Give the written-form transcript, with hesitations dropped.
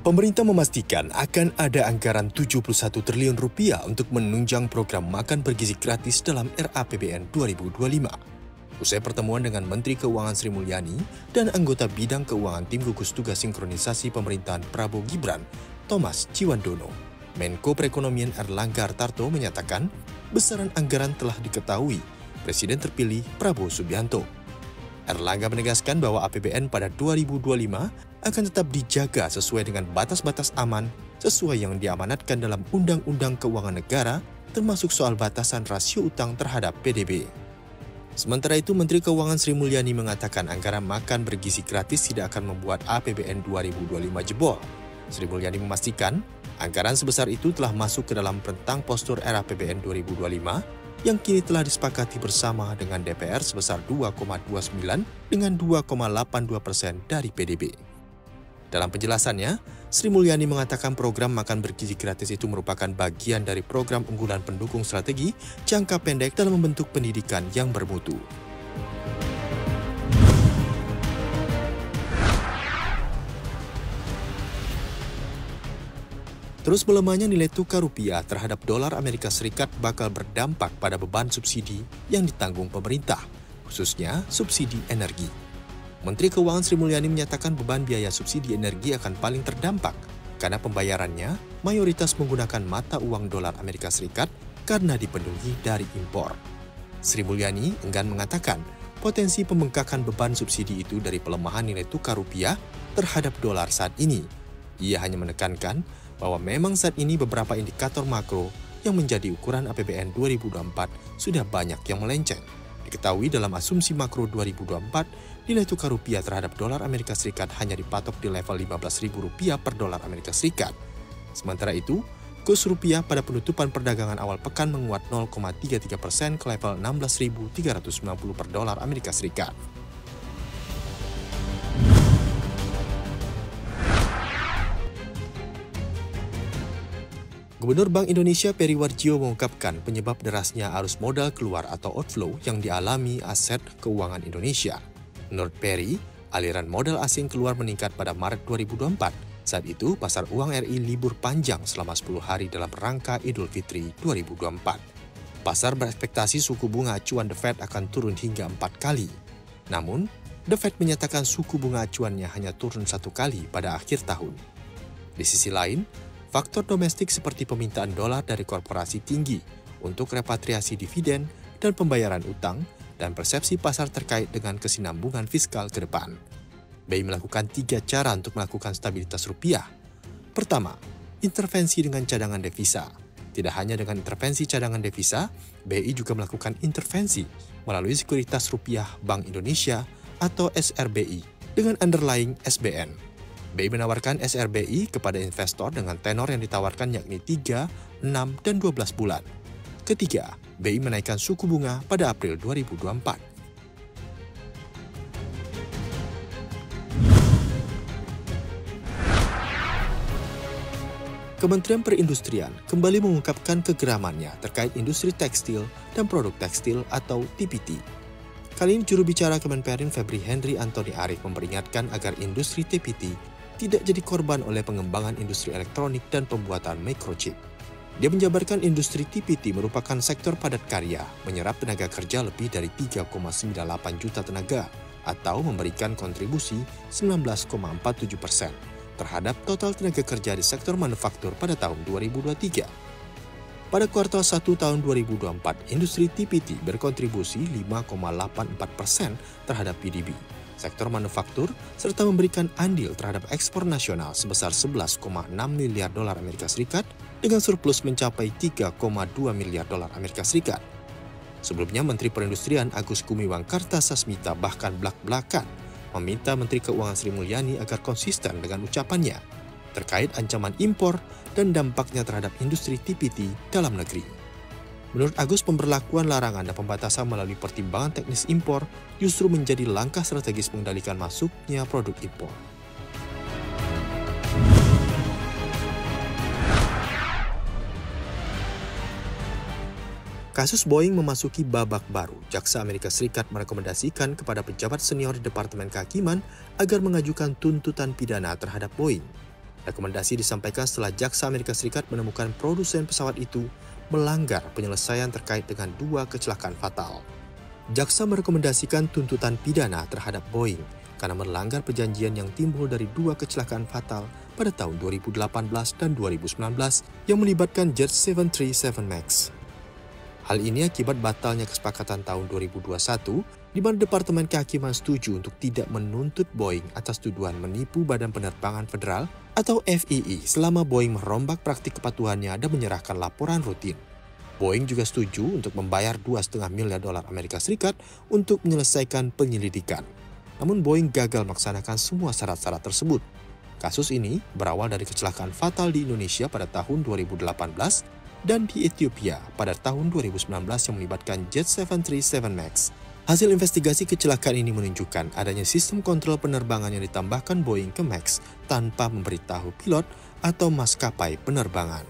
Pemerintah memastikan akan ada anggaran 71 triliun rupiah untuk menunjang program makan bergizi gratis dalam RAPBN 2025. Usai pertemuan dengan Menteri Keuangan Sri Mulyani dan anggota bidang keuangan tim gugus tugas sinkronisasi pemerintahan Prabowo Gibran, Thomas Ciwandono, Menko Perekonomian Erlangga Hartarto menyatakan besaran anggaran telah diketahui Presiden terpilih Prabowo Subianto. Erlangga menegaskan bahwa APBN pada 2025 akan tetap dijaga sesuai dengan batas-batas aman sesuai yang diamanatkan dalam Undang-Undang Keuangan Negara, termasuk soal batasan rasio utang terhadap PDB. Sementara itu, Menteri Keuangan Sri Mulyani mengatakan anggaran makan bergizi gratis tidak akan membuat APBN 2025 jebol. Sri Mulyani memastikan anggaran sebesar itu telah masuk ke dalam rentang postur RAPBN 2025 yang kini telah disepakati bersama dengan DPR sebesar 2,29 dengan 2,82% dari PDB. Dalam penjelasannya, Sri Mulyani mengatakan program makan bergizi gratis itu merupakan bagian dari program unggulan pendukung strategi jangka pendek dalam membentuk pendidikan yang bermutu. Terus melemahnya nilai tukar rupiah terhadap dolar Amerika Serikat bakal berdampak pada beban subsidi yang ditanggung pemerintah, khususnya subsidi energi. Menteri Keuangan Sri Mulyani menyatakan beban biaya subsidi energi akan paling terdampak karena pembayarannya mayoritas menggunakan mata uang dolar Amerika Serikat karena dipenuhi dari impor. Sri Mulyani enggan mengatakan potensi pembengkakan beban subsidi itu dari pelemahan nilai tukar rupiah terhadap dolar saat ini. Ia hanya menekankan bahwa memang saat ini beberapa indikator makro yang menjadi ukuran APBN 2024 sudah banyak yang melenceng. Diketahui dalam asumsi makro 2024, nilai tukar rupiah terhadap dolar Amerika Serikat hanya dipatok di level Rp15.000 per dolar Amerika Serikat. Sementara itu, kurs rupiah pada penutupan perdagangan awal pekan menguat 0,33% ke level 16.390 per dolar Amerika Serikat. Gubernur Bank Indonesia Peri Warjio mengungkapkan penyebab derasnya arus modal keluar atau outflow yang dialami aset keuangan Indonesia. Menurut Peri, aliran modal asing keluar meningkat pada Maret 2024. Saat itu, pasar uang RI libur panjang selama 10 hari dalam rangka Idul Fitri 2024. Pasar berekspektasi suku bunga acuan The Fed akan turun hingga 4 kali. Namun, The Fed menyatakan suku bunga acuannya hanya turun 1 kali pada akhir tahun. Di sisi lain, faktor domestik seperti permintaan dolar dari korporasi tinggi untuk repatriasi dividen dan pembayaran utang dan persepsi pasar terkait dengan kesinambungan fiskal ke depan. BI melakukan 3 cara untuk melakukan stabilitas rupiah. Pertama, intervensi dengan cadangan devisa. Tidak hanya dengan intervensi cadangan devisa, BI juga melakukan intervensi melalui Sekuritas Rupiah Bank Indonesia atau SRBI dengan underlying SBN. BI menawarkan SRBI kepada investor dengan tenor yang ditawarkan yakni 3, 6, dan 12 bulan. Ketiga, BI menaikkan suku bunga pada April 2024. Kementerian Perindustrian kembali mengungkapkan kegeramannya terkait industri tekstil dan produk tekstil atau TPT. Kali ini juru bicara Kemenperin Febri Henry Anthony Arif memperingatkan agar industri TPT tidak jadi korban oleh pengembangan industri elektronik dan pembuatan microchip. Dia menjabarkan industri TPT merupakan sektor padat karya, menyerap tenaga kerja lebih dari 3,98 juta tenaga, atau memberikan kontribusi 19,47% terhadap total tenaga kerja di sektor manufaktur pada tahun 2023. Pada kuartal 1 tahun 2024, industri TPT berkontribusi 5,84% terhadap PDB. Sektor manufaktur, serta memberikan andil terhadap ekspor nasional sebesar 11,6 miliar dolar Amerika Serikat dengan surplus mencapai 3,2 miliar dolar Amerika Serikat. Sebelumnya, Menteri Perindustrian Agus Gumiwang Kartasasmita bahkan belak-belakan meminta Menteri Keuangan Sri Mulyani agar konsisten dengan ucapannya terkait ancaman impor dan dampaknya terhadap industri TPT dalam negeri. Menurut Agus, pemberlakuan larangan dan pembatasan melalui pertimbangan teknis impor justru menjadi langkah strategis mengendalikan masuknya produk impor. Kasus Boeing memasuki babak baru. Jaksa Amerika Serikat merekomendasikan kepada pejabat senior di Departemen Kehakiman agar mengajukan tuntutan pidana terhadap Boeing. Rekomendasi disampaikan setelah Jaksa Amerika Serikat menemukan produsen pesawat itu melanggar penyelesaian terkait dengan 2 kecelakaan fatal. Jaksa merekomendasikan tuntutan pidana terhadap Boeing karena melanggar perjanjian yang timbul dari 2 kecelakaan fatal pada tahun 2018 dan 2019 yang melibatkan jet 737 MAX. Hal ini akibat batalnya kesepakatan tahun 2021 di mana Departemen Kehakiman setuju untuk tidak menuntut Boeing atas tuduhan menipu Badan Penerbangan Federal atau FAA selama Boeing merombak praktik kepatuhannya dan menyerahkan laporan rutin. Boeing juga setuju untuk membayar $2,5 miliar Amerika Serikat untuk menyelesaikan penyelidikan. Namun Boeing gagal melaksanakan semua syarat-syarat tersebut. Kasus ini berawal dari kecelakaan fatal di Indonesia pada tahun 2018 dan di Ethiopia pada tahun 2019 yang melibatkan jet 737 MAX. Hasil investigasi kecelakaan ini menunjukkan adanya sistem kontrol penerbangan yang ditambahkan Boeing ke MAX tanpa memberitahu pilot atau maskapai penerbangan.